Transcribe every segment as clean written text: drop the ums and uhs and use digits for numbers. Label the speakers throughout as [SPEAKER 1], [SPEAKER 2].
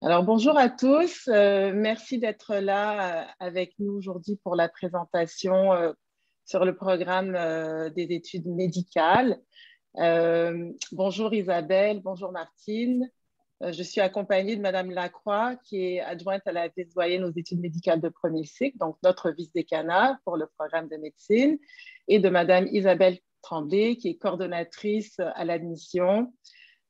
[SPEAKER 1] Alors, bonjour à tous. Merci d'être là avec nous aujourd'hui pour la présentation sur le programme des études médicales. Bonjour Isabelle, bonjour Martine. Je suis accompagnée de Madame Lacroix, qui est adjointe à la vice-doyenne aux études médicales de premier cycle, donc notre vice-décanat pour le programme de médecine, et de Madame Isabelle Tremblay, qui est coordonnatrice à l'admission.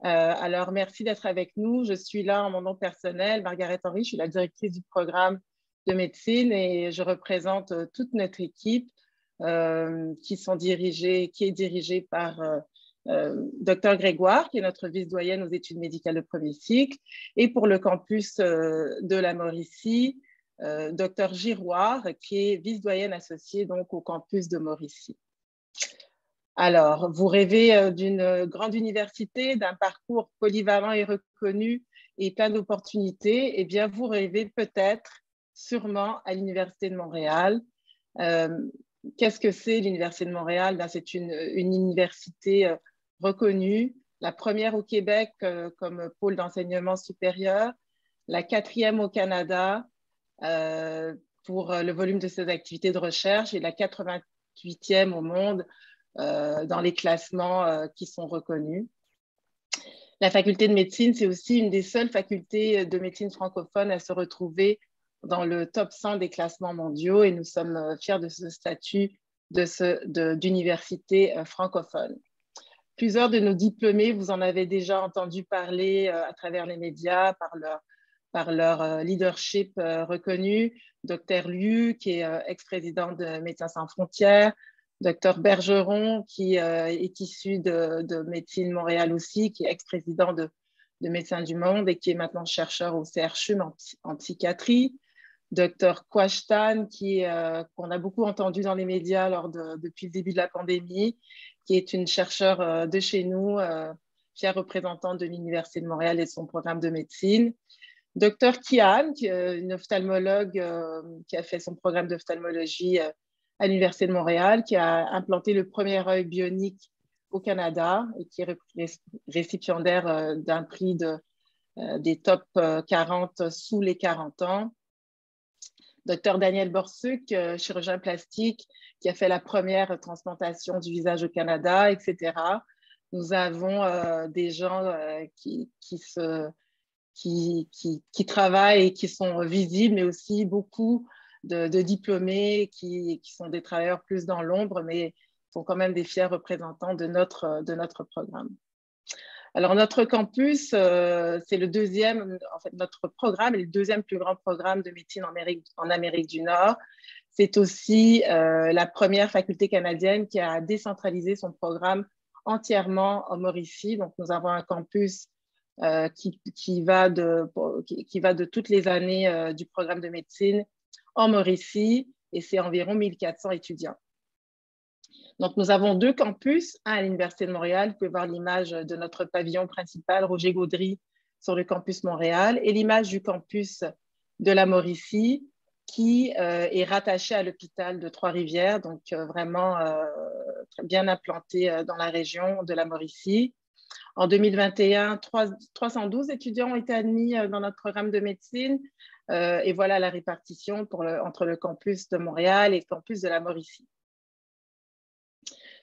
[SPEAKER 1] Alors, merci d'être avec nous. Je suis là en mon nom personnel, Margaret Henry, je suis la directrice du programme de médecine et je représente toute notre équipe qui est dirigée par Dr Grégoire, qui est notre vice-doyenne aux études médicales de premier cycle, et pour le campus de la Mauricie, Dr Giroir, qui est vice-doyenne associée donc au campus de Mauricie. Alors, vous rêvez d'une grande université, d'un parcours polyvalent et reconnu et plein d'opportunités. Eh bien, vous rêvez peut-être, sûrement, à l'Université de Montréal. Euh, Qu'est-ce que c'est l'Université de Montréal? C'est une université reconnue, la première au Québec comme pôle d'enseignement supérieur, la quatrième au Canada pour le volume de ses activités de recherche et la 88e au monde dans les classements qui sont reconnus. La faculté de médecine, c'est aussi une des seules facultés de médecine francophone à se retrouver dans le top 100 des classements mondiaux et nous sommes fiers de ce statut d'université francophone. Plusieurs de nos diplômés, vous en avez déjà entendu parler à travers les médias, par leur leadership reconnu. Dr Liu, qui est ex-président de Médecins sans frontières, Dr Bergeron, qui est issu de Médecine Montréal aussi, qui est ex-président de Médecins du Monde et qui est maintenant chercheur au CHU en psychiatrie. Dr Kwashtan, qu'on a beaucoup entendu dans les médias depuis le début de la pandémie, qui est une chercheure de chez nous, fière représentante de l'Université de Montréal et de son programme de médecine. Dr Kian, une ophtalmologue qui a fait son programme d'ophtalmologie à l'Université de Montréal, qui a implanté le premier œil bionique au Canada et qui est récipiendaire d'un prix des top 40 sous les 40 ans. Dr Daniel Borsuc, chirurgien plastique, qui a fait la première transplantation du visage au Canada, etc. Nous avons des gens qui travaillent et qui sont visibles, mais aussi beaucoup de diplômés qui sont des travailleurs plus dans l'ombre, mais sont quand même des fiers représentants de notre programme. Alors, notre campus, c'est le deuxième, en fait, notre programme est le deuxième plus grand programme de médecine en Amérique du Nord. C'est aussi la première faculté canadienne qui a décentralisé son programme entièrement en Mauricie. Donc, nous avons un campus qui va de toutes les années du programme de médecine en Mauricie et c'est environ 1400 étudiants. Donc, nous avons deux campus, un à l'Université de Montréal, vous pouvez voir l'image de notre pavillon principal, Roger Gaudry, sur le campus Montréal, et l'image du campus de la Mauricie, qui est rattaché à l'hôpital de Trois-Rivières, donc vraiment très bien implanté dans la région de la Mauricie. En 2021, 312 étudiants ont été admis dans notre programme de médecine, et voilà la répartition entre le campus de Montréal et le campus de la Mauricie.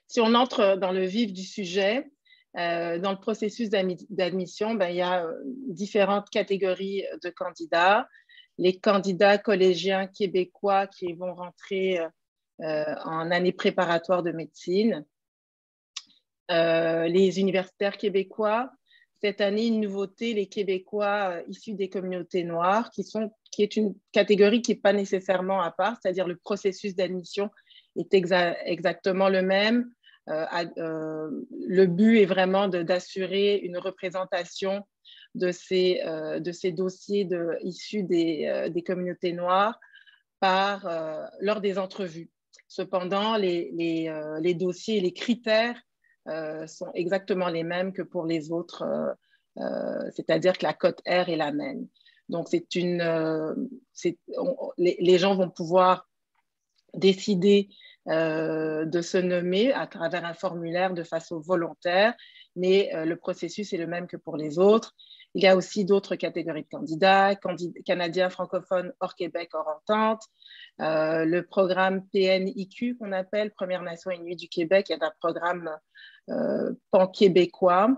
[SPEAKER 1] Si on entre dans le vif du sujet, dans le processus d'admission, il y a différentes catégories de candidats. Les candidats collégiens québécois qui vont rentrer en année préparatoire de médecine. Les universitaires québécois. Cette année, une nouveauté, les Québécois issus des communautés noires, qui est une catégorie qui n'est pas nécessairement à part, c'est-à-dire le processus d'admission est exactement le même. Le but est vraiment d'assurer une représentation de ces dossiers issus des communautés noires lors des entrevues. Cependant, les dossiers et les critères sont exactement les mêmes que pour les autres, c'est-à-dire que la cote R est la même. Donc, les gens vont pouvoir décider de se nommer à travers un formulaire de façon volontaire, mais le processus est le même que pour les autres. Il y a aussi d'autres catégories de candidats, canadiens francophones hors Québec, hors entente, le programme PNIQ qu'on appelle Première Nation Inuit du Québec, est un programme pan-québécois,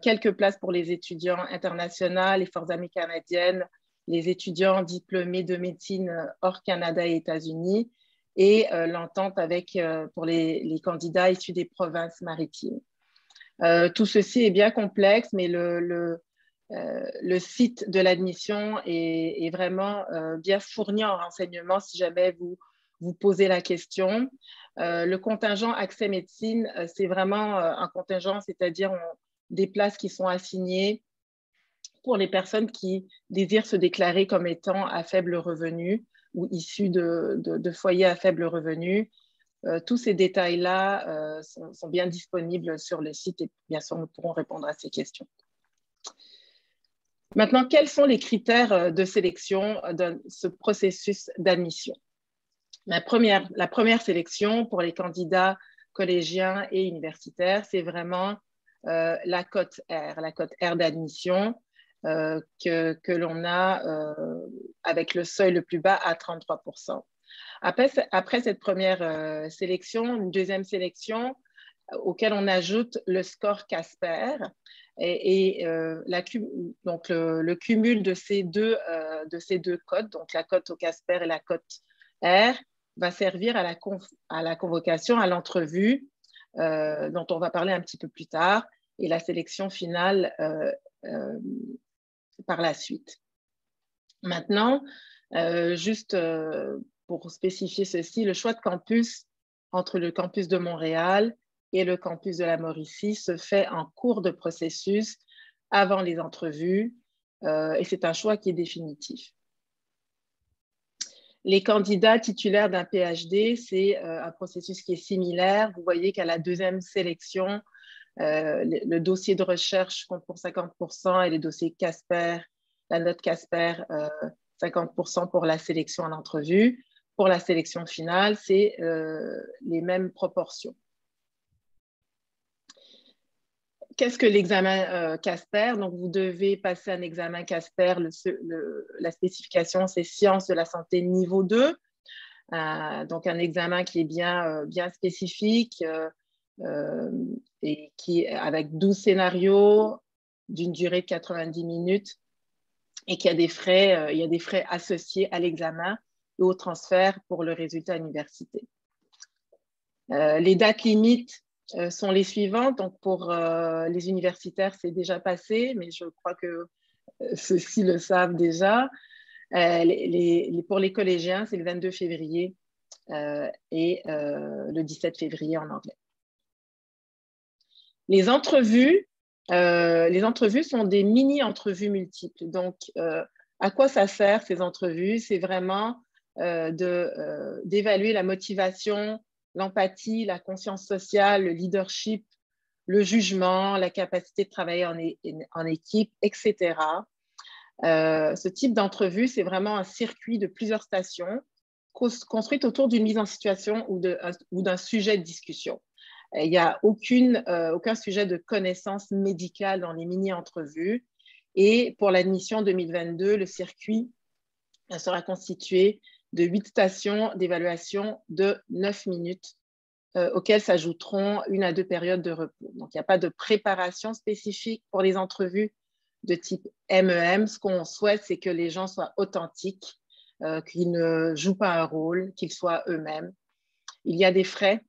[SPEAKER 1] quelques places pour les étudiants internationaux, les forces armées canadiennes, les étudiants diplômés de médecine hors Canada et États-Unis, et l'entente avec pour les candidats issus des provinces maritimes. Tout ceci est bien complexe, mais le site de l'admission est vraiment bien fourni en renseignements si jamais vous posez la question. Le contingent Accès Médecine, c'est vraiment un contingent, c'est-à-dire des places qui sont assignées pour les personnes qui désirent se déclarer comme étant à faible revenu ou issus de foyers à faible revenu. Tous ces détails-là sont bien disponibles sur le site et bien sûr, nous pourrons répondre à ces questions. Maintenant, quels sont les critères de sélection de ce processus d'admission? La première sélection pour les candidats collégiens et universitaires, c'est vraiment la cote R d'admission que l'on a avec le seuil le plus bas à 33%. Après cette première sélection, une deuxième sélection auquel on ajoute le score Casper donc le cumul de ces deux cotes, donc la cote au Casper et la cote R, va servir à la convocation, à l'entrevue, dont on va parler un petit peu plus tard, et la sélection finale par la suite. Maintenant, juste pour spécifier ceci, le choix de campus entre le campus de Montréal et le campus de la Mauricie se fait en cours de processus avant les entrevues et c'est un choix qui est définitif. Les candidats titulaires d'un PhD, c'est un processus qui est similaire. Vous voyez qu'à la deuxième sélection, le dossier de recherche compte pour 50% et les dossiers Casper, la note Casper, 50% pour la sélection à l'entrevue. Pour la sélection finale, c'est les mêmes proportions. Qu'est-ce que l'examen Casper? Donc, vous devez passer un examen Casper. La spécification, c'est sciences de la santé niveau 2. Donc, un examen qui est bien spécifique et qui avec 12 scénarios d'une durée de 90 minutes et qui a des frais, il y a des frais associés à l'examen et au transfert pour le résultat à l'université. Les dates limites sont les suivantes. Donc, pour les universitaires, c'est déjà passé, mais je crois que ceux-ci le savent déjà. Pour les collégiens, c'est le 22 février et le 17 février en anglais. Les entrevues sont des mini-entrevues multiples. Donc, à quoi ça sert ces entrevues? C'est vraiment d'évaluer la motivation, l'empathie, la conscience sociale, le leadership, le jugement, la capacité de travailler en équipe, etc. Ce type d'entrevue, c'est vraiment un circuit de plusieurs stations construites autour d'une mise en situation ou d'un sujet de discussion. Il n'y a aucun sujet de connaissance médicale dans les mini-entrevues. Et pour l'admission 2022, le circuit sera constitué de 8 stations d'évaluation de 9 minutes auxquelles s'ajouteront 1 à 2 périodes de repos. Donc, il n'y a pas de préparation spécifique pour les entrevues de type MEM. Ce qu'on souhaite, c'est que les gens soient authentiques, qu'ils ne jouent pas un rôle, qu'ils soient eux-mêmes. Il y a des frais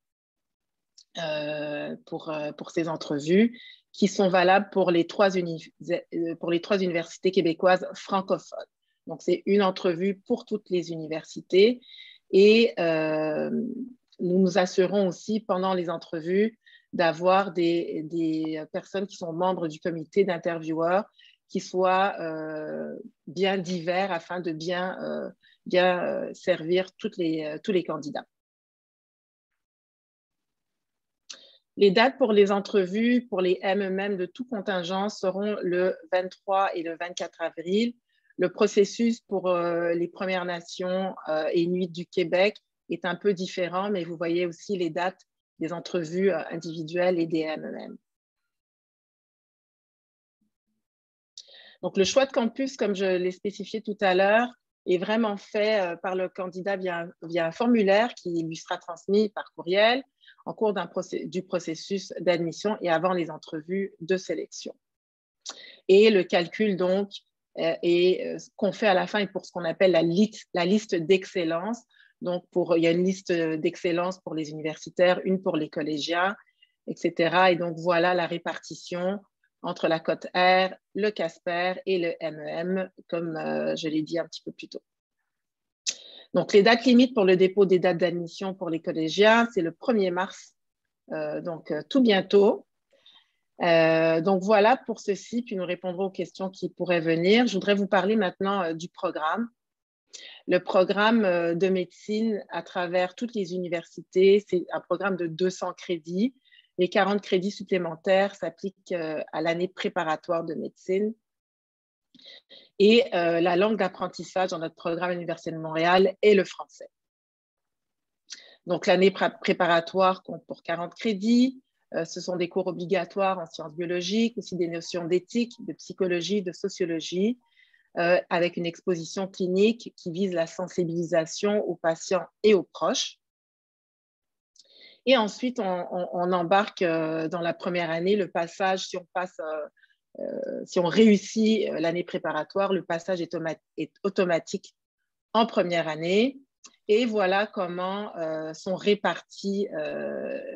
[SPEAKER 1] pour ces entrevues qui sont valables pour les 3 universités québécoises francophones. Donc, c'est une entrevue pour toutes les universités et nous nous assurons aussi pendant les entrevues d'avoir des personnes qui sont membres du comité d'intervieweurs qui soient bien divers afin de bien servir tous les candidats. Les dates pour les entrevues, pour les MEM de tout contingent seront le 23 et le 24 avril. Le processus pour les Premières Nations et Inuits du Québec est un peu différent, mais vous voyez aussi les dates des entrevues individuelles et des MEM. Donc, le choix de campus, comme je l'ai spécifié tout à l'heure, est vraiment fait par le candidat via un formulaire qui lui sera transmis par courriel en cours du processus d'admission et avant les entrevues de sélection. Et le calcul, donc, qu'on fait à la fin est pour ce qu'on appelle la liste d'excellence. Donc, il y a une liste d'excellence pour les universitaires, une pour les collégiens, etc. Et donc, voilà la répartition entre la cote R, le Casper et le MEM, comme je l'ai dit un petit peu plus tôt. Donc, les dates limites pour le dépôt des dates d'admission pour les collégiens, c'est le 1er mars, donc tout bientôt. Donc, voilà pour ceci, puis nous répondrons aux questions qui pourraient venir. Je voudrais vous parler maintenant du programme. Le programme de médecine à travers toutes les universités, c'est un programme de 200 crédits. Les 40 crédits supplémentaires s'appliquent à l'année préparatoire de médecine. Et la langue d'apprentissage dans notre programme universitaire de Montréal est le français. Donc, l'année préparatoire compte pour 40 crédits. Ce sont des cours obligatoires en sciences biologiques, aussi des notions d'éthique, de psychologie, de sociologie, avec une exposition clinique qui vise la sensibilisation aux patients et aux proches. Et ensuite, on embarque dans la première année le passage, si on réussit l'année préparatoire, le passage est automatique en première année. Et voilà comment sont réparties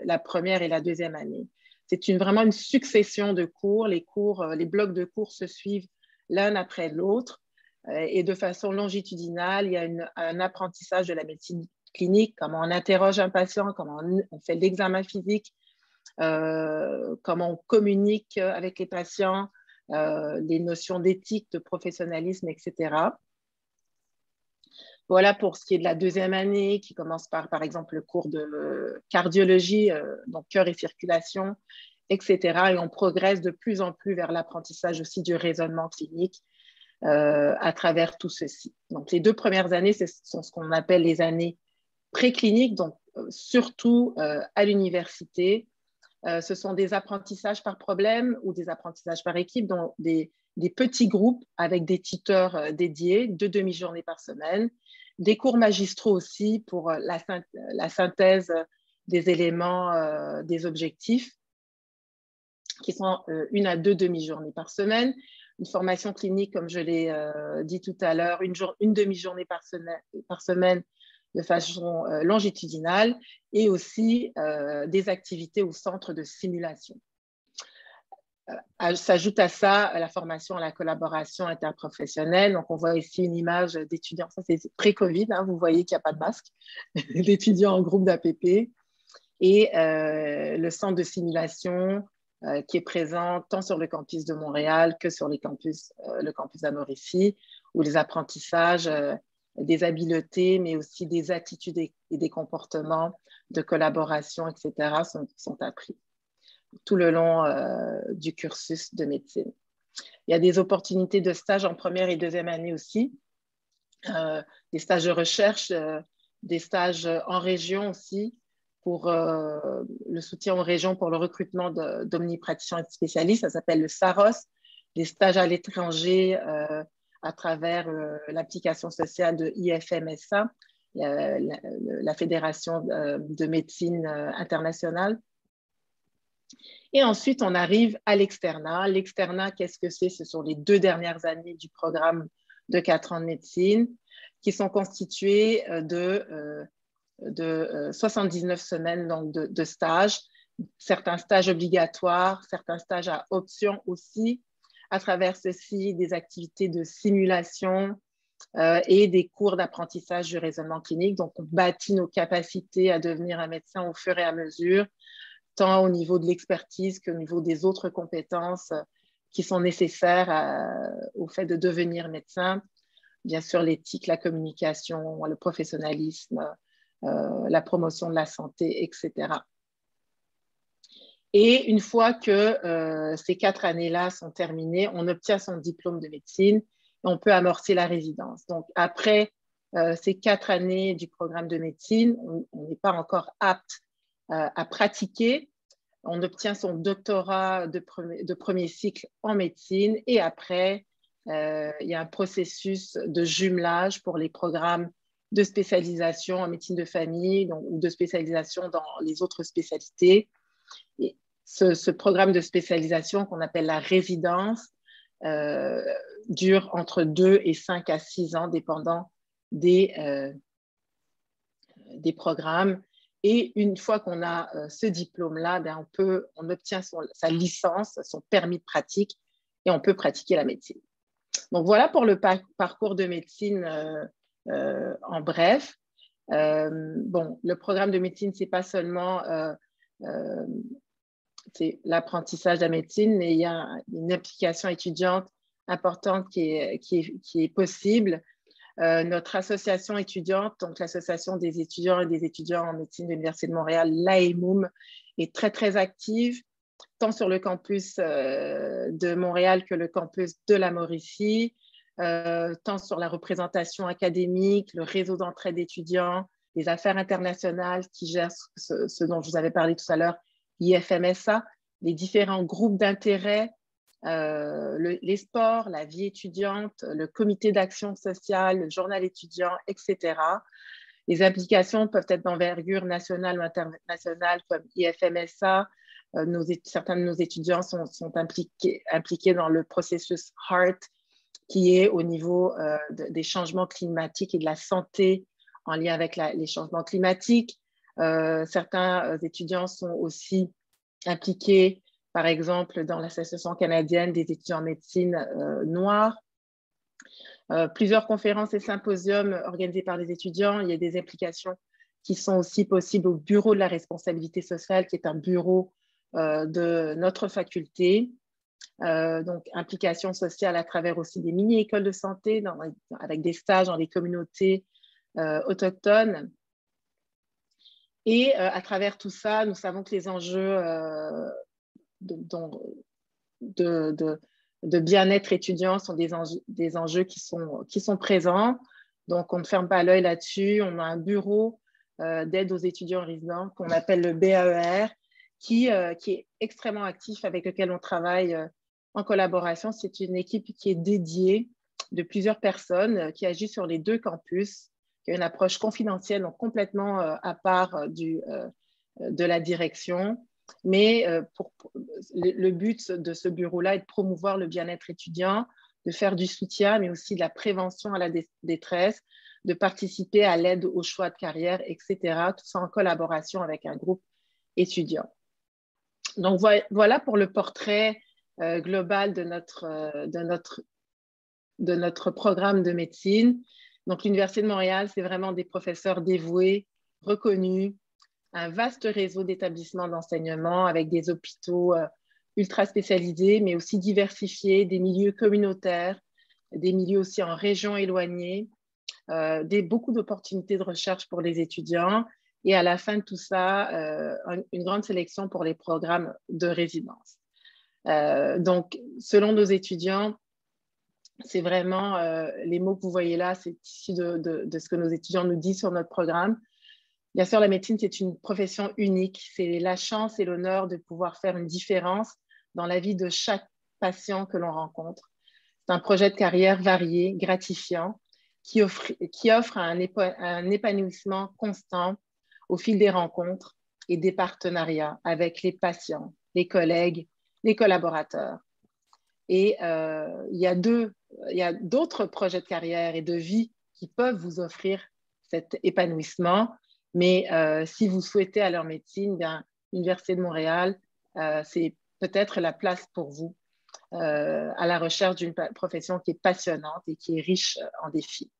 [SPEAKER 1] la première et la deuxième année. C'est vraiment une succession de cours. Les blocs de cours se suivent l'un après l'autre et de façon longitudinale. Il y a un apprentissage de la médecine clinique, comment on interroge un patient, comment on fait l'examen physique, comment on communique avec les patients, les notions d'éthique, de professionnalisme, etc. Voilà pour ce qui est de la deuxième année, qui commence par exemple, le cours de cardiologie, donc cœur et circulation, etc. Et on progresse de plus en plus vers l'apprentissage aussi du raisonnement clinique à travers tout ceci. Donc, les 2 premières années, ce sont ce qu'on appelle les années précliniques, donc surtout à l'université. Ce sont des apprentissages par problème ou des apprentissages par équipe, dont des petits groupes avec des tuteurs dédiés, 2 demi-journées par semaine, des cours magistraux aussi pour la synthèse des éléments, des objectifs, qui sont 1 à 2 demi-journées par semaine, une formation clinique, comme je l'ai dit tout à l'heure, une demi-journée par semaine de façon longitudinale, et aussi des activités au centre de simulation. S'ajoute à ça la formation à la collaboration interprofessionnelle. Donc, on voit ici une image d'étudiants, ça c'est pré-Covid, hein, vous voyez qu'il n'y a pas de masque, d'étudiants en groupe d'APP, et le centre de simulation qui est présent tant sur le campus de Montréal que sur le campus à Mauricie, où les apprentissages des habiletés, mais aussi des attitudes et des comportements de collaboration, etc., sont appris tout le long du cursus de médecine. Il y a des opportunités de stage en première et deuxième année aussi, des stages de recherche, des stages en région aussi, pour le soutien aux régions pour le recrutement d'omnipraticiens et de spécialistes. Ça s'appelle le SAROS, des stages à l'étranger à travers l'application sociale de IFMSA, la Fédération de médecine internationale. Et ensuite, on arrive à l'externat. L'externat, qu'est-ce que c'est? Ce sont les 2 dernières années du programme de 4 ans de médecine qui sont constituées de 79 semaines donc de stages, certains stages obligatoires, certains stages à option aussi. À travers ceci, des activités de simulation et des cours d'apprentissage du raisonnement clinique. Donc, on bâtit nos capacités à devenir un médecin au fur et à mesure, tant au niveau de l'expertise qu'au niveau des autres compétences qui sont nécessaires au fait de devenir médecin. Bien sûr, l'éthique, la communication, le professionnalisme, la promotion de la santé, etc. Et une fois que ces 4 années-là sont terminées, on obtient son diplôme de médecine et on peut amorcer la résidence. Donc, après ces 4 années du programme de médecine, on n'est pas encore apte à pratiquer. On obtient son doctorat de premier cycle en médecine et après, il y a un processus de jumelage pour les programmes de spécialisation en médecine de famille ou de spécialisation dans les autres spécialités. Et ce programme de spécialisation qu'on appelle la résidence dure entre 2 et 5 à 6 ans, dépendant des programmes. Et une fois qu'on a ce diplôme-là, ben on obtient sa licence, son permis de pratique, et on peut pratiquer la médecine. Donc voilà pour le parcours de médecine en bref. Bon, le programme de médecine, c'est pas seulement c'est l'apprentissage de la médecine, mais il y a une implication étudiante importante qui est possible. Notre association étudiante, donc l'association des étudiants et des étudiants en médecine de l'Université de Montréal, l'AEMOUM, est très, très active, tant sur le campus de Montréal que le campus de la Mauricie, tant sur la représentation académique, le réseau d'entraide d'étudiants, les affaires internationales qui gèrent ce dont je vous avais parlé tout à l'heure, IFMSA, les différents groupes d'intérêt, les sports, la vie étudiante, le comité d'action sociale, le journal étudiant, etc. Les implications peuvent être d'envergure nationale ou internationale comme IFMSA. Certains de nos étudiants sont impliqués dans le processus HEART, qui est au niveau des changements climatiques et de la santé en lien avec les changements climatiques. Certains étudiants sont aussi impliqués, par exemple, dans l'Association canadienne des étudiants en médecine noirs. Plusieurs conférences et symposiums organisés par les étudiants. Il y a des implications qui sont aussi possibles au Bureau de la responsabilité sociale, qui est un bureau de notre faculté. Donc, implication sociale à travers aussi des mini-écoles de santé avec des stages dans les communautés autochtones. Et à travers tout ça, nous savons que les enjeux de bien-être étudiant sont des enjeux qui sont présents. Donc, on ne ferme pas l'œil là-dessus. On a un bureau d'aide aux étudiants résidents qu'on appelle le BAER, qui est extrêmement actif, avec lequel on travaille en collaboration. C'est une équipe qui est dédiée de plusieurs personnes qui agissent sur les 2 campus, qui a une approche confidentielle, donc complètement à part de la direction. Mais le but de ce bureau-là est de promouvoir le bien-être étudiant, de faire du soutien, mais aussi de la prévention à la détresse, de participer à l'aide au choix de carrière, etc. Tout ça en collaboration avec un groupe étudiant. Donc, voilà pour le portrait global de notre programme de médecine. Donc, l'Université de Montréal, c'est vraiment des professeurs dévoués, reconnus, un vaste réseau d'établissements d'enseignement avec des hôpitaux ultra spécialisés, mais aussi diversifiés, des milieux communautaires, des milieux aussi en régions éloignées, beaucoup d'opportunités de recherche pour les étudiants et à la fin de tout ça, une grande sélection pour les programmes de résidence. Donc, selon nos étudiants, c'est vraiment les mots que vous voyez là, c'est issu de ce que nos étudiants nous disent sur notre programme. Bien sûr, la médecine, c'est une profession unique. C'est la chance et l'honneur de pouvoir faire une différence dans la vie de chaque patient que l'on rencontre. C'est un projet de carrière varié, gratifiant, qui offre un épanouissement constant au fil des rencontres et des partenariats avec les patients, les collègues, les collaborateurs. Et il y a d'autres projets de carrière et de vie qui peuvent vous offrir cet épanouissement. Mais si vous souhaitez aller en médecine, bien, l'Université de Montréal, c'est peut-être la place pour vous à la recherche d'une profession qui est passionnante et qui est riche en défis.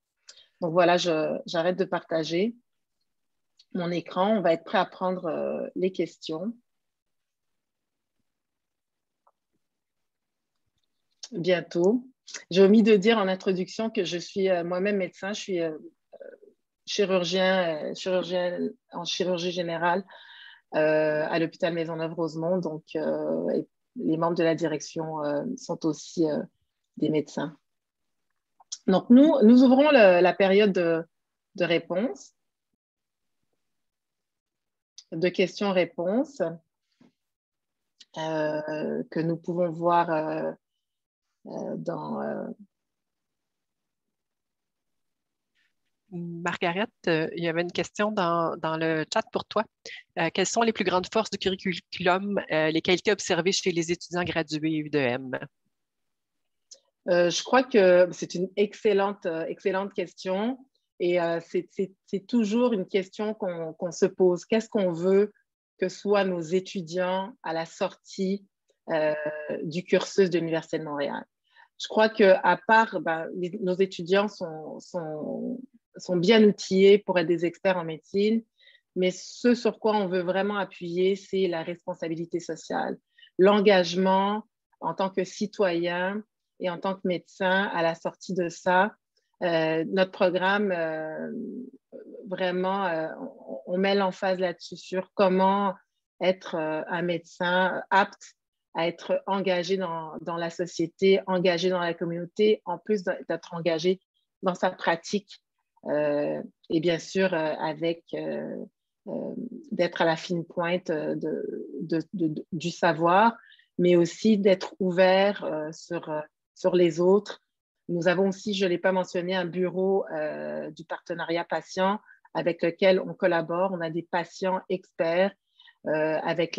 [SPEAKER 1] Donc voilà, j'arrête de partager mon écran. On va être prêt à prendre les questions. Bientôt. J'ai omis de dire en introduction que je suis moi-même médecin. Je suis chirurgien en chirurgie générale à l'hôpital Maisonneuve-Rosemont. Donc, les membres de la direction sont aussi des médecins. Donc, nous ouvrons la période de réponse, de questions-réponses que nous pouvons voir dans
[SPEAKER 2] Margaret, il y avait une question dans le chat pour toi. Quelles sont les plus grandes forces du curriculum, les qualités observées chez les étudiants gradués UDM?
[SPEAKER 1] Je crois que c'est une excellente question et c'est toujours une question qu'on se pose. Qu'est-ce qu'on veut que soient nos étudiants à la sortie du cursus de l'Université de Montréal? Je crois qu'à part, nos étudiants sont bien outillés pour être des experts en médecine, mais ce sur quoi on veut vraiment appuyer, c'est la responsabilité sociale, l'engagement en tant que citoyen et en tant que médecin à la sortie de ça. Notre programme, vraiment, on met l'emphase là-dessus sur comment être un médecin apte à être engagé dans la société, engagé dans la communauté, en plus d'être engagé dans sa pratique et bien sûr avec d'être à la fine pointe du savoir, mais aussi d'être ouvert sur les autres. Nous avons aussi, je ne l'ai pas mentionné, un bureau du partenariat patient avec lequel on collabore. On a des patients experts avec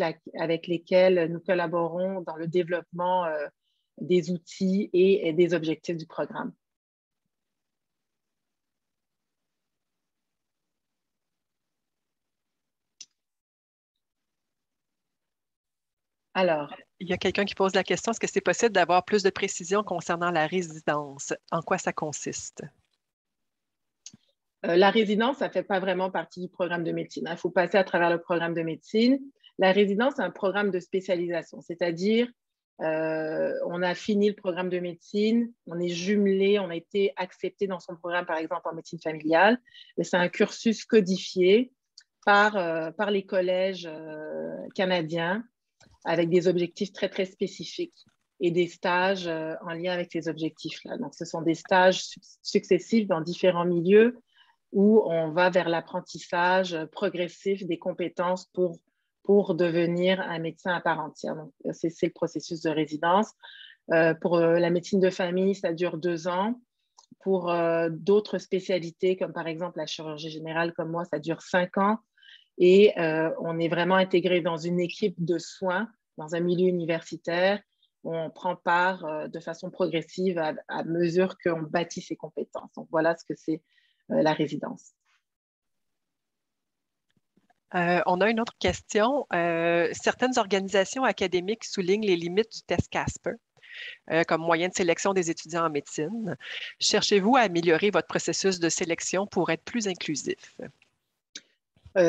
[SPEAKER 1] lesquels nous collaborons dans le développement des outils et des objectifs du programme. Alors,
[SPEAKER 2] il y a quelqu'un qui pose la question, est-ce que c'est possible d'avoir plus de précision concernant la résidence? En quoi ça consiste?
[SPEAKER 1] La résidence, ça ne fait pas vraiment partie du programme de médecine. Il faut passer à travers le programme de médecine. La résidence, c'est un programme de spécialisation, c'est-à-dire on a fini le programme de médecine, on est jumelé, on a été accepté dans son programme, par exemple, en médecine familiale. C'est un cursus codifié par les collèges canadiens avec des objectifs très, très spécifiques et des stages en lien avec ces objectifs-là. Donc, ce sont des stages successifs dans différents milieux où on va vers l'apprentissage progressif des compétences pour devenir un médecin à part entière. Donc, c'est le processus de résidence. Pour la médecine de famille, ça dure 2 ans. Pour d'autres spécialités, comme par exemple la chirurgie générale, comme moi, ça dure 5 ans. Et on est vraiment intégré dans une équipe de soins, dans un milieu universitaire, où on prend part de façon progressive à mesure qu'on bâtit ses compétences. Donc, voilà ce que c'est la résidence.
[SPEAKER 2] On a une autre question. Certaines organisations académiques soulignent les limites du test Casper comme moyen de sélection des étudiants en médecine. Cherchez-vous à améliorer votre processus de sélection pour être plus inclusif?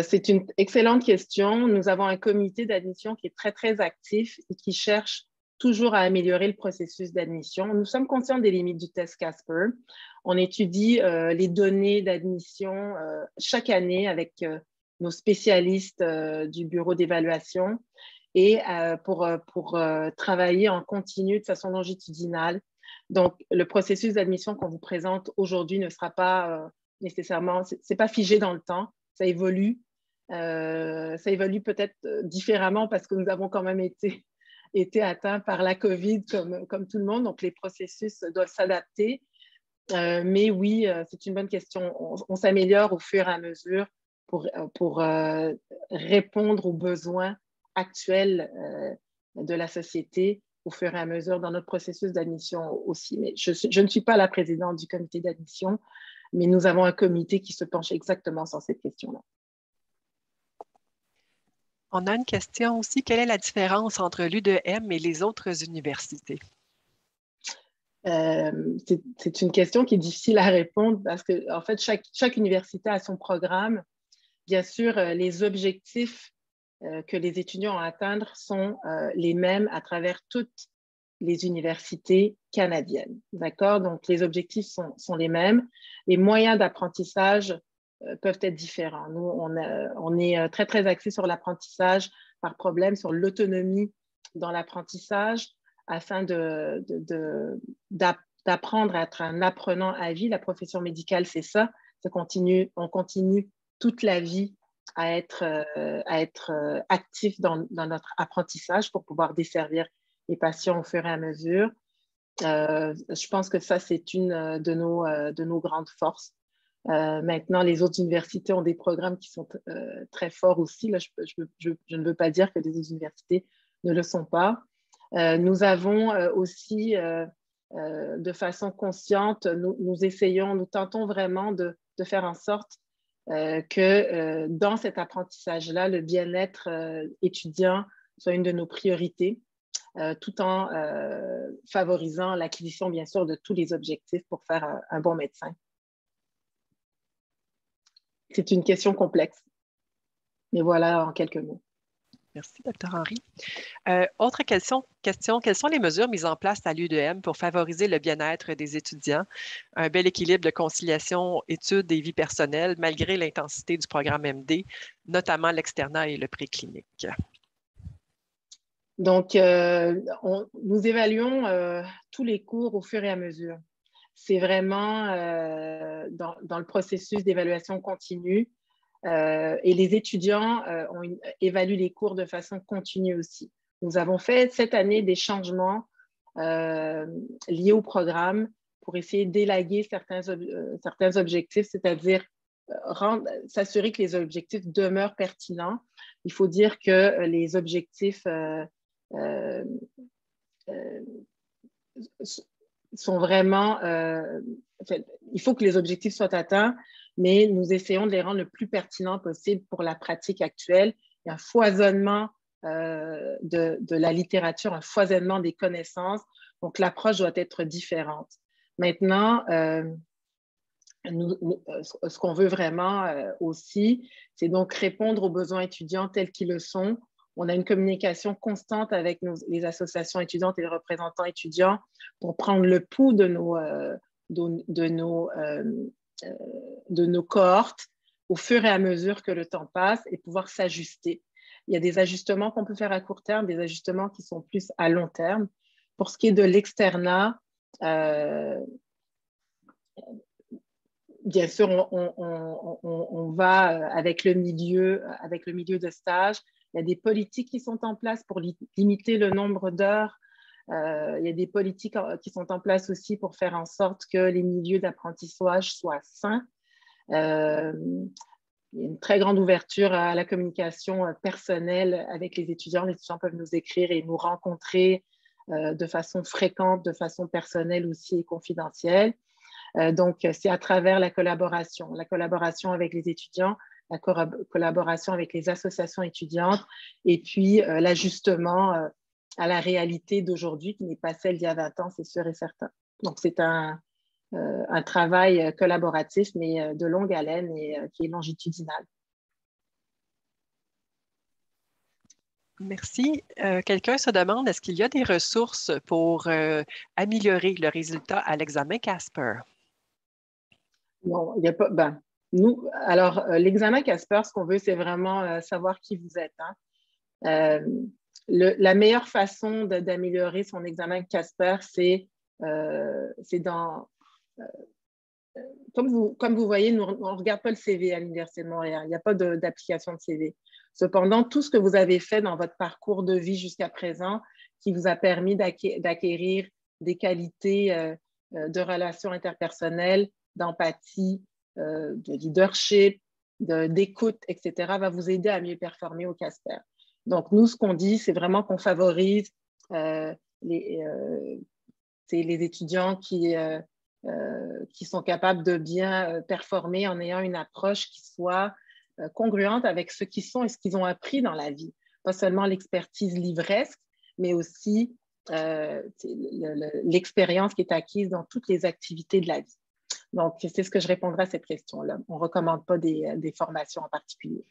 [SPEAKER 1] C'est une excellente question. Nous avons un comité d'admission qui est très, très actif et qui cherche toujours à améliorer le processus d'admission. Nous sommes conscients des limites du test Casper. On étudie les données d'admission chaque année avec nos spécialistes du bureau d'évaluation et pour travailler en continu de façon longitudinale. Donc, le processus d'admission qu'on vous présente aujourd'hui ne sera pas nécessairement, c'est pas figé dans le temps, ça évolue. Ça évolue peut-être différemment parce que nous avons quand même été atteints par la COVID comme tout le monde, donc les processus doivent s'adapter. Mais oui, c'est une bonne question. On s'améliore au fur et à mesure pour répondre aux besoins actuels de la société au fur et à mesure dans notre processus d'admission aussi. Mais je ne suis pas la présidente du comité d'admission, mais nous avons un comité qui se penche exactement sur cette question-là.
[SPEAKER 2] On a une question aussi. Quelle est la différence entre l'UDM et les autres universités?
[SPEAKER 1] C'est une question qui est difficile à répondre parce que, en fait, chaque université a son programme. Bien sûr, les objectifs que les étudiants ont à atteindre sont les mêmes à travers toutes les universités canadiennes. D'accord? Donc, les objectifs sont les mêmes. Les moyens d'apprentissage peuvent être différents. Nous, on est très, très axé sur l'apprentissage par problème, sur l'autonomie dans l'apprentissage afin d'apprendre à être un apprenant à vie. La profession médicale, c'est ça. On continue toute la vie à être actif dans notre apprentissage pour pouvoir desservir les patients au fur et à mesure. Je pense que ça, c'est une de nos grandes forces. Maintenant, les autres universités ont des programmes qui sont très forts aussi. Là, je ne veux pas dire que les autres universités ne le sont pas. Nous avons aussi, de façon consciente, nous tentons vraiment de faire en sorte que dans cet apprentissage-là, le bien-être étudiant soit une de nos priorités, tout en favorisant l'acquisition, bien sûr, de tous les objectifs pour faire un bon médecin. C'est une question complexe, mais voilà en quelques mots.
[SPEAKER 2] Merci, Dr. Henry. Autre question, quelles sont les mesures mises en place à l'UDM pour favoriser le bien-être des étudiants, un bel équilibre de conciliation études et vie personnelle malgré l'intensité du programme MD, notamment l'externat et le préclinique?
[SPEAKER 1] Donc, nous évaluons tous les cours au fur et à mesure. C'est vraiment dans le processus d'évaluation continue. Et les étudiants évaluent les cours de façon continue aussi. Nous avons fait cette année des changements liés au programme pour essayer d'élaguer certains objectifs, c'est-à-dire s'assurer que les objectifs demeurent pertinents. Il faut dire que les objectifs sont vraiment... il faut que les objectifs soient atteints, mais nous essayons de les rendre le plus pertinents possible pour la pratique actuelle. Il y a un foisonnement de la littérature, un foisonnement des connaissances, donc l'approche doit être différente. Maintenant, ce qu'on veut vraiment aussi, c'est donc répondre aux besoins étudiants tels qu'ils le sont. On a une communication constante avec les associations étudiantes et les représentants étudiants pour prendre le pouls de nos cohortes au fur et à mesure que le temps passe et pouvoir s'ajuster. Il y a des ajustements qu'on peut faire à court terme, des ajustements qui sont plus à long terme. Pour ce qui est de l'externat, bien sûr, on va avec le milieu de stage. Il y a des politiques qui sont en place pour limiter le nombre d'heures. Il y a des politiques qui sont en place aussi pour faire en sorte que les milieux d'apprentissage soient sains. Il y a une très grande ouverture à la communication personnelle avec les étudiants. Les étudiants peuvent nous écrire et nous rencontrer de façon fréquente, de façon personnelle aussi et confidentielle. Donc, c'est à travers la collaboration avec les étudiants, la collaboration avec les associations étudiantes et puis l'ajustement à la réalité d'aujourd'hui qui n'est pas celle d'il y a 20 ans, c'est sûr et certain. Donc, c'est un travail collaboratif, mais de longue haleine et qui est longitudinal.
[SPEAKER 2] Merci. Quelqu'un se demande, est-ce qu'il y a des ressources pour améliorer le résultat à l'examen Casper?
[SPEAKER 1] Non, il n'y a pas. Alors, l'examen Casper, ce qu'on veut, c'est vraiment savoir qui vous êtes. Hein. La meilleure façon d'améliorer son examen Casper, c'est dans. Comme vous voyez, on ne regarde pas le CV à l'Université de Montréal. Il n'y a pas d'application de CV. Cependant, tout ce que vous avez fait dans votre parcours de vie jusqu'à présent, qui vous a permis d'acquérir des qualités de relations interpersonnelles, d'empathie, de leadership, d'écoute, etc., va vous aider à mieux performer au Casper. Donc, nous, ce qu'on dit, c'est vraiment qu'on favorise les étudiants qui sont capables de bien performer en ayant une approche qui soit congruente avec ce qu'ils sont et ce qu'ils ont appris dans la vie. Pas seulement l'expertise livresque, mais aussi l'expérience qui est acquise dans toutes les activités de la vie. Donc, c'est ce que je répondrai à cette question-là. On ne recommande pas des formations en particulier.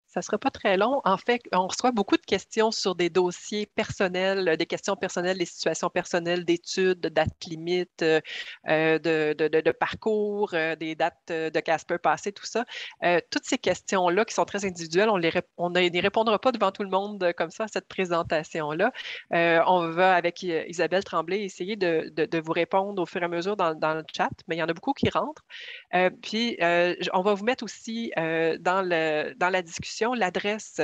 [SPEAKER 2] Ça ne sera pas très long. En fait, on reçoit beaucoup de questions sur des dossiers personnels, des questions personnelles, des situations personnelles d'études, de dates limites, de parcours, des dates de Casper passées, tout ça. Toutes ces questions-là qui sont très individuelles, on n'y répondra pas devant tout le monde comme ça à cette présentation-là. On va, avec Isabelle Tremblay, essayer de vous répondre au fur et à mesure dans le chat, mais il y en a beaucoup qui rentrent. Puis, on va vous mettre aussi dans la discussion questions, l'adresse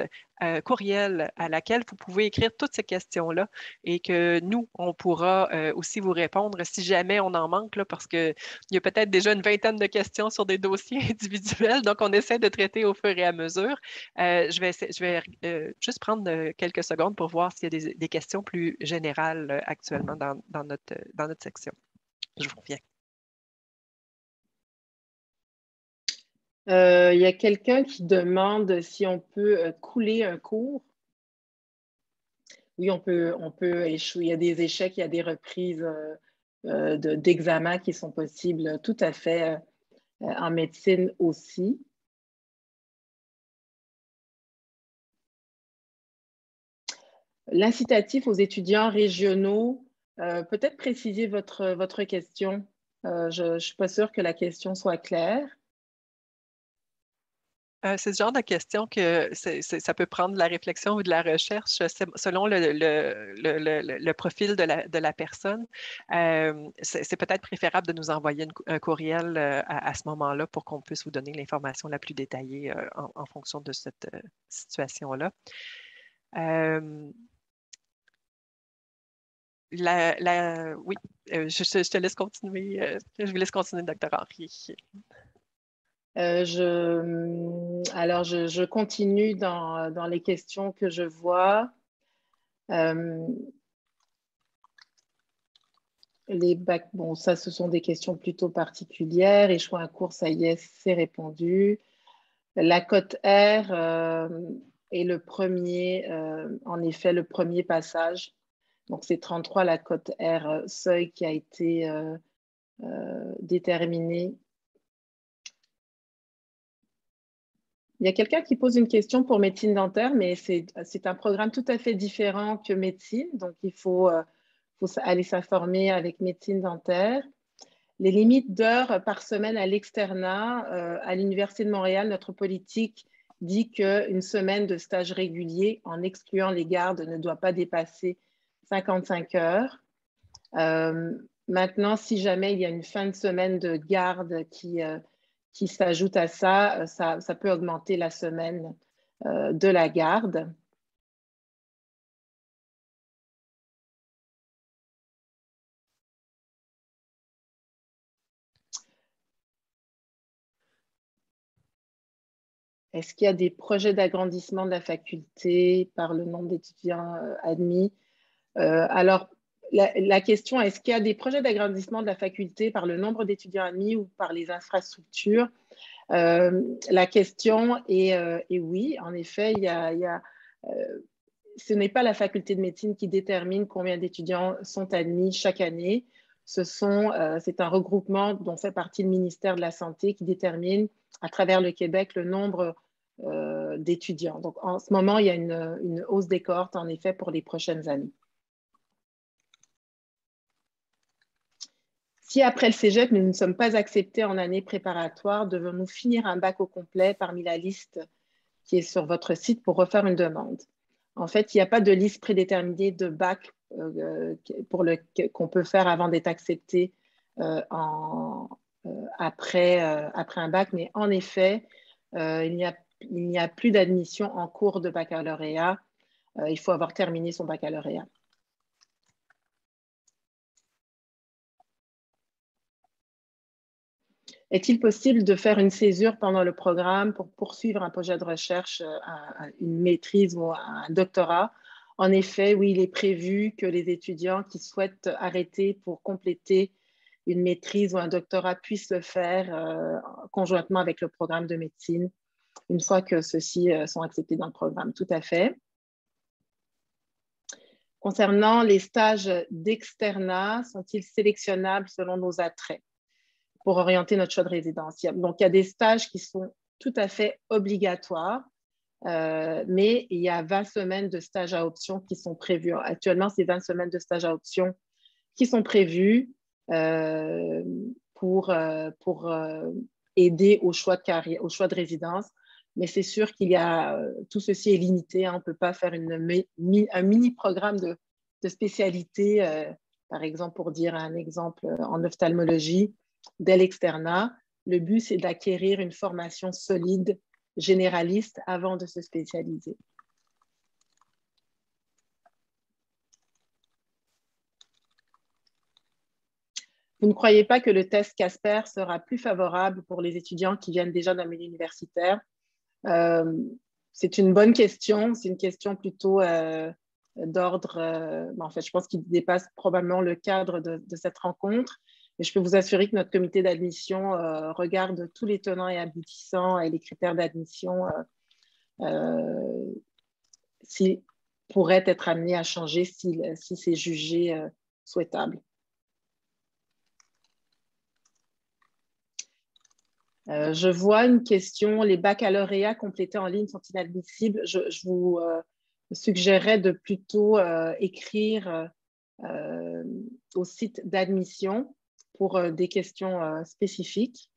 [SPEAKER 2] courriel à laquelle vous pouvez écrire toutes ces questions-là et que nous, on pourra aussi vous répondre si jamais on en manque, là, parce qu'il y a peut-être déjà une vingtaine de questions sur des dossiers individuels, donc on essaie de traiter au fur et à mesure. Je vais juste prendre quelques secondes pour voir s'il y a des questions plus générales actuellement dans notre section. Je vous reviens.
[SPEAKER 1] Il y a quelqu'un qui demande si on peut couler un cours. Oui, on peut échouer. Il y a des échecs, il y a des reprises d'examens qui sont possibles tout à fait en médecine aussi. L'incitatif aux étudiants régionaux, peut-être préciser votre question. Je ne suis pas sûre que la question soit claire.
[SPEAKER 2] C'est ce genre de question que ça peut prendre de la réflexion ou de la recherche selon le profil de la personne. C'est peut-être préférable de nous envoyer un courriel à ce moment-là pour qu'on puisse vous donner l'information la plus détaillée en fonction de cette situation-là. Oui, je te laisse continuer. Je vous laisse continuer, Dr. Henry.
[SPEAKER 1] Alors, je continue dans les questions que je vois. Les bacs, bon, ça, ce sont des questions plutôt particulières. Échouer un cours, ça y est, c'est répondu. La cote R est le premier, en effet, le premier passage. Donc, c'est 33, la cote R seuil qui a été déterminée. Il y a quelqu'un qui pose une question pour médecine dentaire, mais c'est un programme tout à fait différent que médecine. Donc, il faut aller s'informer avec médecine dentaire. Les limites d'heures par semaine à l'externat, à l'Université de Montréal, notre politique dit qu'une semaine de stage régulier, en excluant les gardes, ne doit pas dépasser 55 heures. Maintenant, si jamais il y a une fin de semaine de garde qui s'ajoute à ça, ça peut augmenter la semaine de la garde. Est-ce qu'il y a des projets d'agrandissement de la faculté par le nombre d'étudiants admis? Alors, la question, est-ce qu'il y a des projets d'agrandissement de la faculté par le nombre d'étudiants admis ou par les infrastructures? La question est oui, en effet, ce n'est pas la faculté de médecine qui détermine combien d'étudiants sont admis chaque année. C'est un regroupement dont fait partie le ministère de la Santé qui détermine à travers le Québec le nombre d'étudiants. Donc, en ce moment, il y a une hausse des cohortes, en effet, pour les prochaines années. Si après le cégep, nous ne sommes pas acceptés en année préparatoire, devons-nous finir un bac au complet parmi la liste qui est sur votre site pour refaire une demande? En fait, il n'y a pas de liste prédéterminée de bac qu'on peut faire avant d'être accepté après un bac, mais en effet, il n'y a plus d'admission en cours de baccalauréat. Il faut avoir terminé son baccalauréat. Est-il possible de faire une césure pendant le programme pour poursuivre un projet de recherche, une maîtrise ou un doctorat? En effet, oui, il est prévu que les étudiants qui souhaitent arrêter pour compléter une maîtrise ou un doctorat puissent le faire conjointement avec le programme de médecine, une fois que ceux-ci sont acceptés dans le programme. Tout à fait. Concernant les stages d'externat, sont-ils sélectionnables selon nos attraits pour orienter notre choix de résidence? Donc, il y a des stages qui sont tout à fait obligatoires, mais il y a 20 semaines de stages à option qui sont prévus. Actuellement, c'est 20 semaines de stages à option qui sont prévues pour aider au choix de carrière, au choix de résidence. Mais c'est sûr qu'il y a, tout ceci est limité. Hein, on ne peut pas faire un mini-programme de spécialité, par exemple, pour dire un exemple en ophtalmologie, dès l'externat. Le but, c'est d'acquérir une formation solide généraliste avant de se spécialiser. Vous ne croyez pas que le test Casper sera plus favorable pour les étudiants qui viennent déjà d'un milieu universitaire? C'est une bonne question. C'est une question plutôt d'ordre, en fait, je pense qu'il dépasse probablement le cadre de cette rencontre. Mais je peux vous assurer que notre comité d'admission regarde tous les tenants et aboutissants et les critères d'admission qui pourraient être amenés à changer si c'est jugé souhaitable. Je vois une question, les baccalauréats complétés en ligne sont inadmissibles. Je vous suggérerais de plutôt écrire au site d'admission pour des questions spécifiques.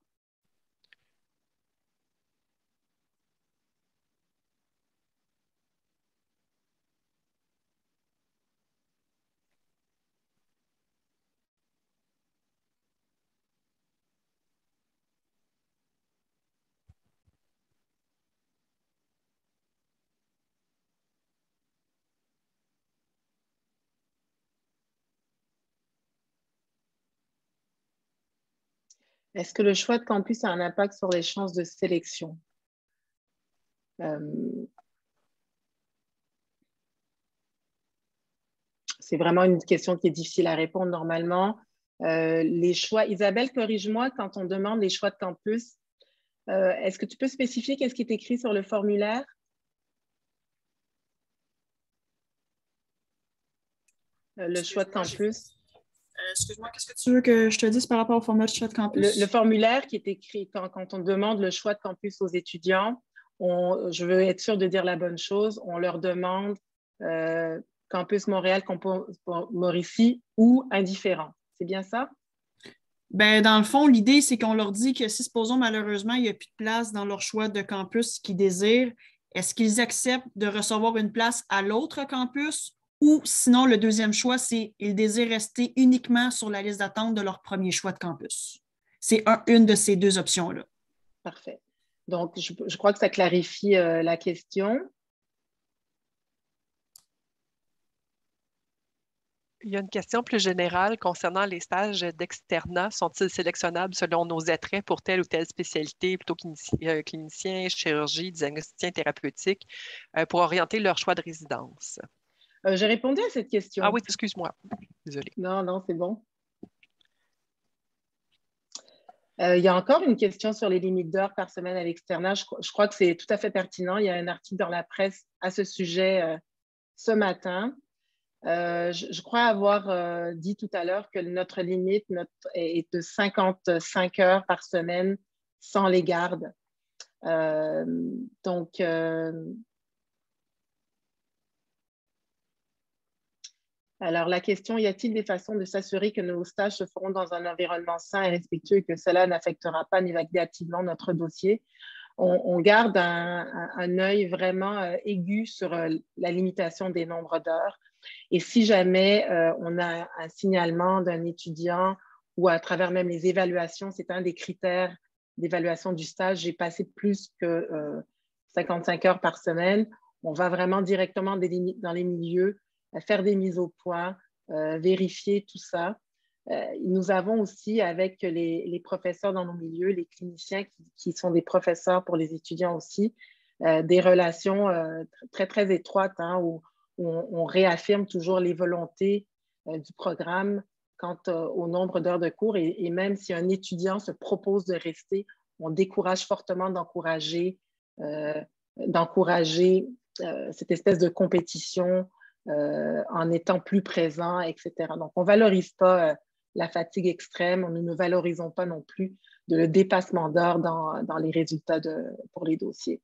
[SPEAKER 1] Est-ce que le choix de campus a un impact sur les chances de sélection? C'est vraiment une question qui est difficile à répondre normalement. Les choix, Isabelle, corrige-moi, quand on demande les choix de campus, est-ce que tu peux spécifier qu'est-ce qui est écrit sur le formulaire? Le choix de campus.
[SPEAKER 3] Excuse-moi, qu'est-ce que tu veux que je te dise par rapport au formulaire de choix de campus?
[SPEAKER 1] Le formulaire qui est écrit quand on demande le choix de campus aux étudiants, je veux être sûre de dire la bonne chose, on leur demande campus Montréal, campus Mauricie ou indifférent. C'est bien ça?
[SPEAKER 3] Ben, dans le fond, l'idée, c'est qu'on leur dit que si, supposons, malheureusement, il n'y a plus de place dans leur choix de campus qu'ils désirent, est-ce qu'ils acceptent de recevoir une place à l'autre campus ou sinon, le deuxième choix, c'est qu'ils désirent rester uniquement sur la liste d'attente de leur premier choix de campus. C'est une de ces deux options-là.
[SPEAKER 1] Parfait. Donc, je crois que ça clarifie la question.
[SPEAKER 2] Il y a une question plus générale concernant les stages d'externat. Sont-ils sélectionnables selon nos attraits pour telle ou telle spécialité, plutôt clinicien, chirurgie, diagnosticien thérapeutique, pour orienter leur choix de résidence?
[SPEAKER 1] J'ai répondu à cette question.
[SPEAKER 2] Ah oui, excuse-moi. Désolée.
[SPEAKER 1] Non, c'est bon. Il y a encore une question sur les limites d'heures par semaine à l'externat. Je crois que c'est tout à fait pertinent. Il y a un article dans la presse à ce sujet ce matin. Je crois avoir dit tout à l'heure que notre limite est de 55 heures par semaine sans les gardes. Alors, la question, y a-t-il des façons de s'assurer que nos stages se feront dans un environnement sain et respectueux et que cela n'affectera pas négativement notre dossier? On garde un œil vraiment aigu sur la limitation des nombres d'heures. Et si jamais on a un signalement d'un étudiant ou à travers même les évaluations, c'est un des critères d'évaluation du stage, j'ai passé plus que 55 heures par semaine, on va vraiment directement dans les milieux, faire des mises au point, vérifier tout ça. Nous avons aussi, avec les professeurs dans nos milieux, les cliniciens qui sont des professeurs pour les étudiants aussi, des relations très, très étroites où on réaffirme toujours les volontés du programme quant au nombre d'heures de cours. Et même si un étudiant se propose de rester, on décourage fortement d'encourager cette espèce de compétition en étant plus présent, etc. Donc, on ne valorise pas la fatigue extrême, nous ne valorisons pas non plus le dépassement d'heures dans les résultats pour les dossiers.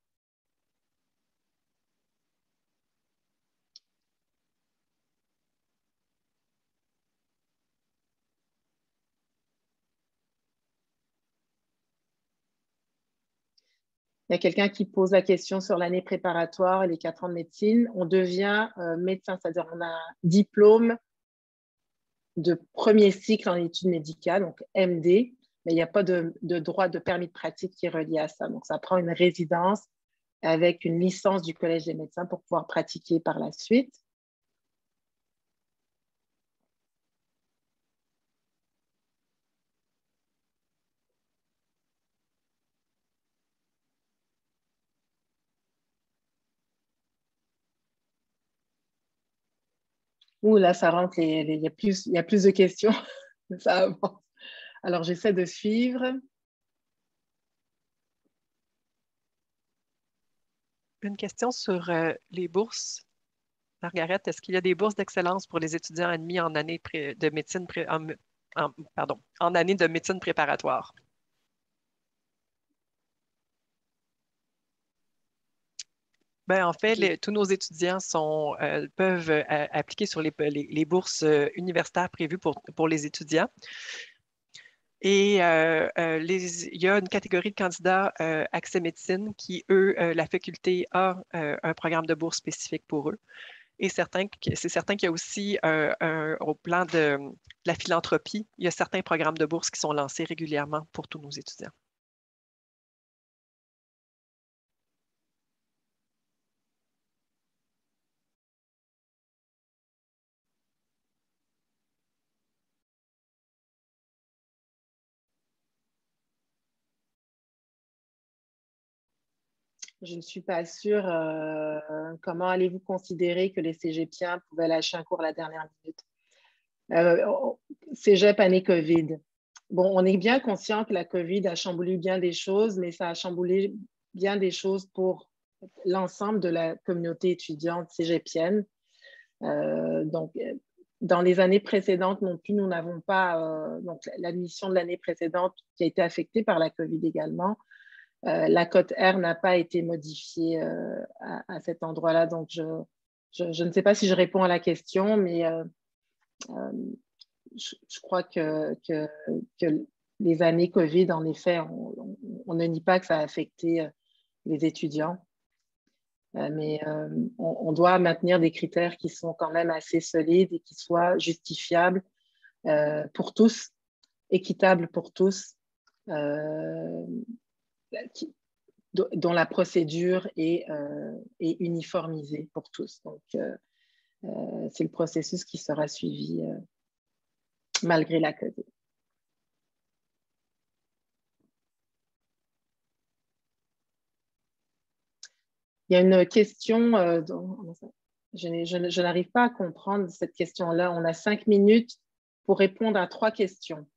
[SPEAKER 1] Il y a quelqu'un qui pose la question sur l'année préparatoire et les 4 ans de médecine. On devient médecin, c'est-à-dire on a un diplôme de premier cycle en études médicales, donc MD, mais il n'y a pas de droit de permis de pratique qui est relié à ça. Donc, ça prend une résidence avec une licence du Collège des médecins pour pouvoir pratiquer par la suite. Ouh, là, ça rentre, il y a plus de questions. Ça avance. Alors, j'essaie de suivre.
[SPEAKER 2] Une question sur les bourses. Margaret, est-ce qu'il y a des bourses d'excellence pour les étudiants admis en année de médecine en année de médecine préparatoire? Ben, en fait, tous nos étudiants peuvent appliquer sur les bourses universitaires prévues pour les étudiants. Et il y a une catégorie de candidats accès médecine qui, eux, la faculté a un programme de bourse spécifique pour eux. Et c'est certain qu'il y a aussi, au plan de la philanthropie, il y a certains programmes de bourse qui sont lancés régulièrement pour tous nos étudiants.
[SPEAKER 1] Je ne suis pas sûre. Comment allez-vous considérer que les cégepiens pouvaient lâcher un cours à la dernière minute? Cégep année COVID. Bon, on est bien conscient que la COVID a chamboulé bien des choses, mais ça a chamboulé bien des choses pour l'ensemble de la communauté étudiante cégepienne. Donc, dans les années précédentes non plus, nous n'avons pas donc l'admission de l'année précédente qui a été affectée par la COVID également. La cote R n'a pas été modifiée à cet endroit-là. Donc, je ne sais pas si je réponds à la question, mais je crois que les années COVID, en effet, on ne nie pas que ça a affecté les étudiants. Mais on doit maintenir des critères qui sont quand même assez solides et qui soient justifiables pour tous, équitables pour tous, dont la procédure est uniformisée pour tous. Donc, c'est le processus qui sera suivi malgré la COVID. Il y a une question, je n'arrive pas à comprendre cette question-là. On a 5 minutes pour répondre à 3 questions.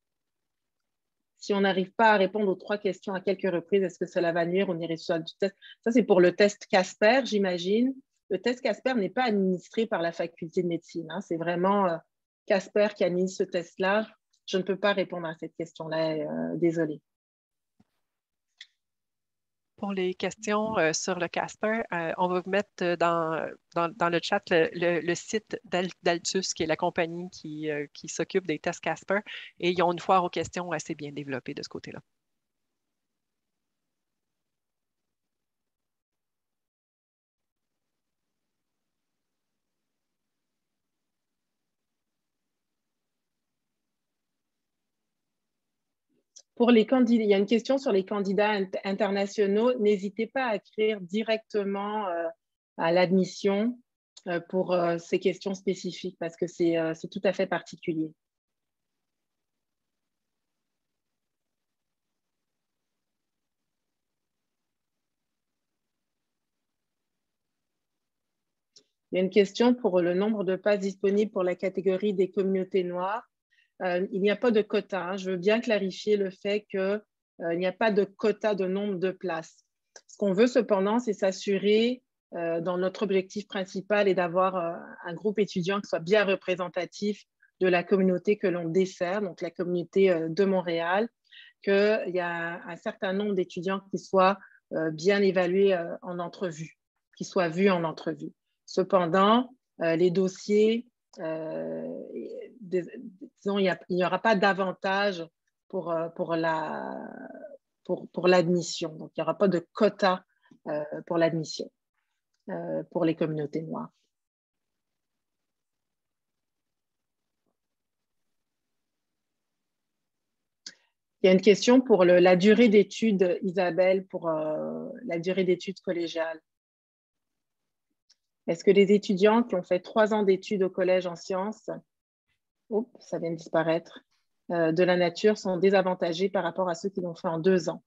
[SPEAKER 1] Si on n'arrive pas à répondre aux 3 questions à quelques reprises, est-ce que cela va nuire au résultat du test? Ça, c'est pour le test Casper, j'imagine. Le test Casper n'est pas administré par la faculté de médecine. Hein. C'est vraiment Casper qui administre ce test-là. Je ne peux pas répondre à cette question-là, désolée.
[SPEAKER 2] Pour les questions sur le Casper, on va vous mettre dans le chat le site d'Altus, qui est la compagnie qui s'occupe des tests Casper, et ils ont une foire aux questions assez bien développée de ce côté-là.
[SPEAKER 1] Pour les candidats, il y a une question sur les candidats internationaux. N'hésitez pas à écrire directement à l'admission pour ces questions spécifiques parce que c'est tout à fait particulier. Il y a une question pour le nombre de places disponibles pour la catégorie des communautés noires. Il n'y a pas de quota. Hein. Je veux bien clarifier le fait qu'il n'y a pas de quota de nombre de places. Ce qu'on veut cependant, c'est s'assurer, dans notre objectif principal, est d'avoir un groupe étudiant qui soit bien représentatif de la communauté que l'on dessert, donc la communauté de Montréal, qu'il y a un certain nombre d'étudiants qui soient bien évalués en entrevue, qui soient vus en entrevue. Cependant, les dossiers, disons, il n'y aura pas d'avantage pour l'admission. Donc, il n'y aura pas de quota pour l'admission pour les communautés noires. Il y a une question pour la durée d'études, Isabelle, pour la durée d'études collégiales. Est-ce que les étudiants qui ont fait 3 ans d'études au collège en sciences, ça vient de disparaître, de la nature sont désavantagés par rapport à ceux qui l'ont fait en 2 ans?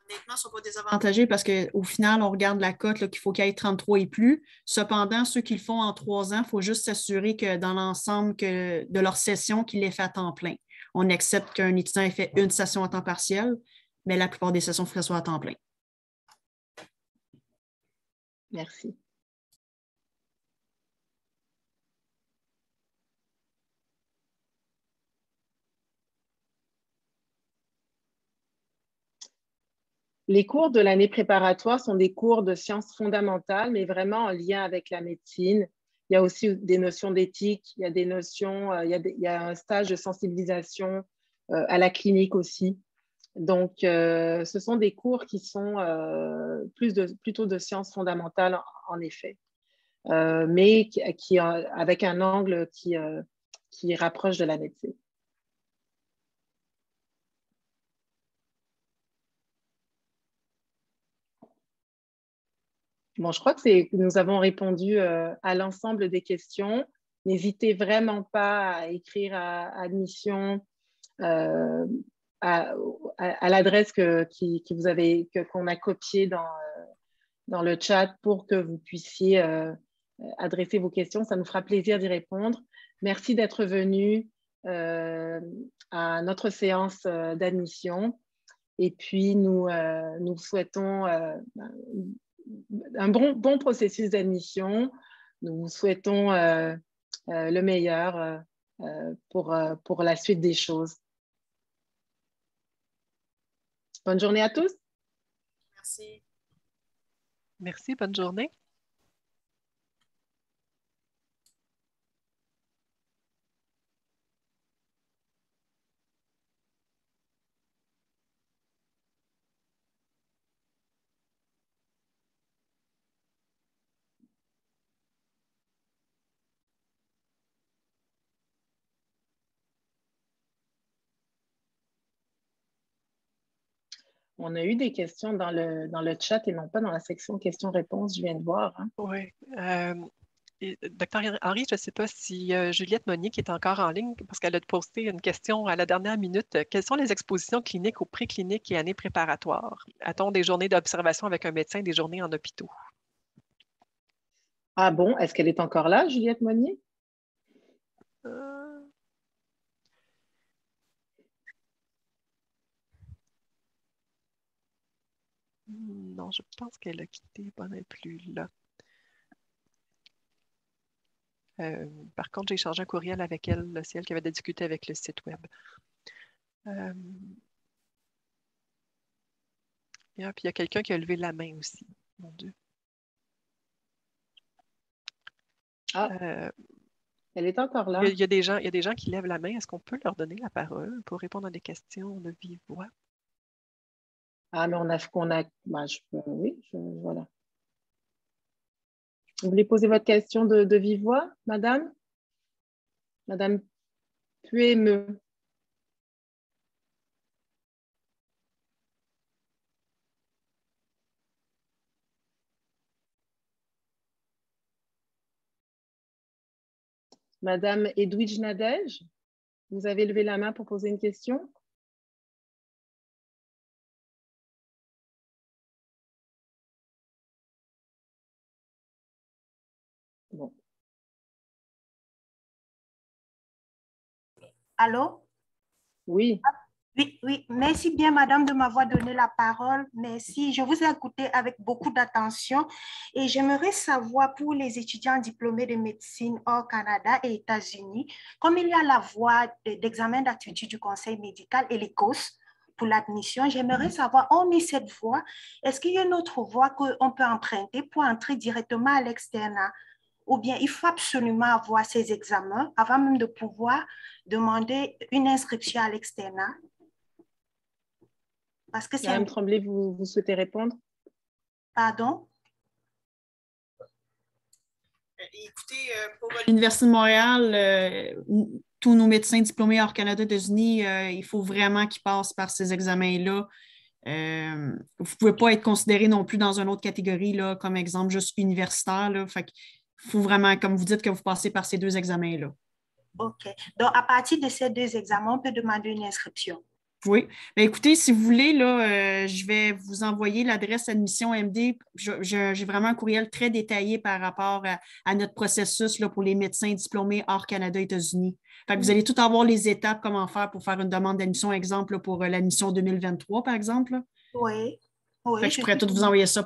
[SPEAKER 3] Honnêtement, ils ne sont pas désavantagés parce qu'au final, on regarde la cote qu'il faut qu'il y ait 33 et plus. Cependant, ceux qui le font en 3 ans, il faut juste s'assurer que dans l'ensemble de leur session, qu'ils l'aient fait à temps plein. On accepte qu'un étudiant ait fait une session à temps partiel, mais la plupart des sessions, il faut que ce soit à temps plein.
[SPEAKER 1] Merci. Les cours de l'année préparatoire sont des cours de sciences fondamentales, mais vraiment en lien avec la médecine. Il y a aussi des notions d'éthique, il y a des notions, il y a un stage de sensibilisation à la clinique aussi. Donc, ce sont des cours qui sont plutôt de sciences fondamentales, en effet, mais avec un angle qui rapproche de la médecine. Bon, je crois que nous avons répondu à l'ensemble des questions. N'hésitez vraiment pas à écrire à admission à l'adresse qu'on a copiée dans le chat pour que vous puissiez adresser vos questions. Ça nous fera plaisir d'y répondre. Merci d'être venu à notre séance d'admission. Et puis, nous souhaitons un bon processus d'admission. Nous vous souhaitons le meilleur pour la suite des choses. Bonne journée à tous.
[SPEAKER 3] Merci.
[SPEAKER 2] Merci, bonne journée.
[SPEAKER 1] On a eu des questions dans le chat et non pas dans la section questions-réponses, je viens de voir. Hein.
[SPEAKER 2] Oui. Docteur Henry, je ne sais pas si Juliette Monnier, qui est encore en ligne, parce qu'elle a posté une question à la dernière minute. Quelles sont les expositions cliniques ou précliniques et années préparatoires? A-t-on des journées d'observation avec un médecin, des journées en hôpitaux?
[SPEAKER 1] Ah bon, est-ce qu'elle est encore là, Juliette Monnier?
[SPEAKER 2] Non, je pense qu'elle a quitté, elle n'est plus là. Par contre, j'ai échangé un courriel avec elle, c'est elle qui avait discuté avec le site web. Puis il y a quelqu'un qui a levé la main aussi, mon Dieu.
[SPEAKER 1] Elle est encore là.
[SPEAKER 2] Il y a des gens qui lèvent la main. Est-ce qu'on peut leur donner la parole pour répondre à des questions de vive voix?
[SPEAKER 1] Ah, mais oui, voilà. Vous voulez poser votre question de vive voix, madame? Madame Puémeux. Madame Edwidge Nadège, vous avez levé la main pour poser une question? Bon.
[SPEAKER 4] Allô?
[SPEAKER 1] Oui.
[SPEAKER 4] Oui, merci bien, madame, de m'avoir donné la parole. Merci. Je vous ai écouté avec beaucoup d'attention et j'aimerais savoir pour les étudiants diplômés de médecine hors Canada et États-Unis, comme il y a la voie d'examen d'aptitude du conseil médical et l'ECOS pour l'admission, j'aimerais savoir, hormis cette voie, est-ce qu'il y a une autre voie qu'on peut emprunter pour entrer directement à l'externat? Ou bien il faut absolument avoir ces examens avant même de pouvoir demander une inscription à l'externat? Parce que
[SPEAKER 1] Madame Tremblay, vous souhaitez répondre?
[SPEAKER 4] Pardon?
[SPEAKER 3] Écoutez, pour l'Université de Montréal, tous nos médecins diplômés hors Canada, États-Unis, il faut vraiment qu'ils passent par ces examens-là. Vous ne pouvez pas être considéré non plus dans une autre catégorie, là, comme exemple juste universitaire. Là. Fait qu'il faut vraiment, comme vous dites, que vous passez par ces deux examens-là.
[SPEAKER 4] OK. Donc, à partir de ces deux examens, on peut demander une inscription.
[SPEAKER 3] Oui. Bien, écoutez, si vous voulez, là, je vais vous envoyer l'adresse admission MD. J'ai vraiment un courriel très détaillé par rapport à notre processus là, pour les médecins diplômés hors Canada, États-Unis. Fait que vous allez tout avoir les étapes, comment faire pour faire une demande d'admission, exemple, là, pour l'admission 2023, par exemple. Là.
[SPEAKER 4] Oui. Oui.
[SPEAKER 3] Fait que je pourrais tout vous envoyer ça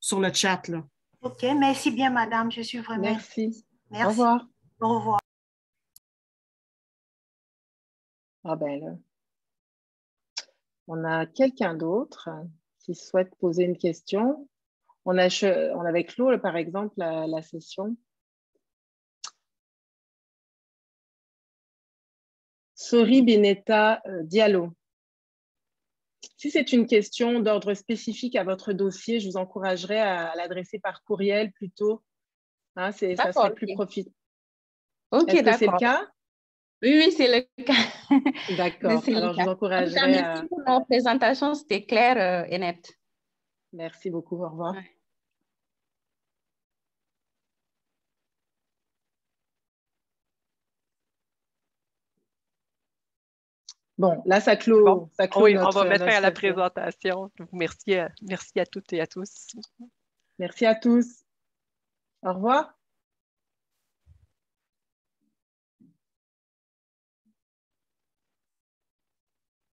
[SPEAKER 3] sur le chat. Là.
[SPEAKER 4] OK. Merci bien, madame. Je suis vraiment...
[SPEAKER 1] Merci.
[SPEAKER 4] Merci.
[SPEAKER 1] Au revoir.
[SPEAKER 4] Au revoir.
[SPEAKER 1] Ah ben là, on a quelqu'un d'autre qui souhaite poser une question. On avait clos, là, par exemple, la session. Sori Benetta Diallo. Si c'est une question d'ordre spécifique à votre dossier, je vous encouragerais à l'adresser par courriel plutôt. Hein, ça serait plus profitable.
[SPEAKER 5] OK,
[SPEAKER 1] Est-ce que c'est le
[SPEAKER 5] d'accord.
[SPEAKER 1] cas?
[SPEAKER 5] Oui, c'est le cas.
[SPEAKER 1] D'accord. Alors, je vous encouragerais
[SPEAKER 5] merci pour la présentation, c'était clair et net.
[SPEAKER 1] Merci beaucoup. Au revoir.
[SPEAKER 5] Ouais.
[SPEAKER 1] Bon, là, ça clôt,
[SPEAKER 2] Bon.
[SPEAKER 1] ça clôt
[SPEAKER 2] Oui,
[SPEAKER 1] notre,
[SPEAKER 2] on va mettre fin à la
[SPEAKER 1] session.
[SPEAKER 2] présentation. Merci à toutes et à tous.
[SPEAKER 1] Merci à tous. Au revoir.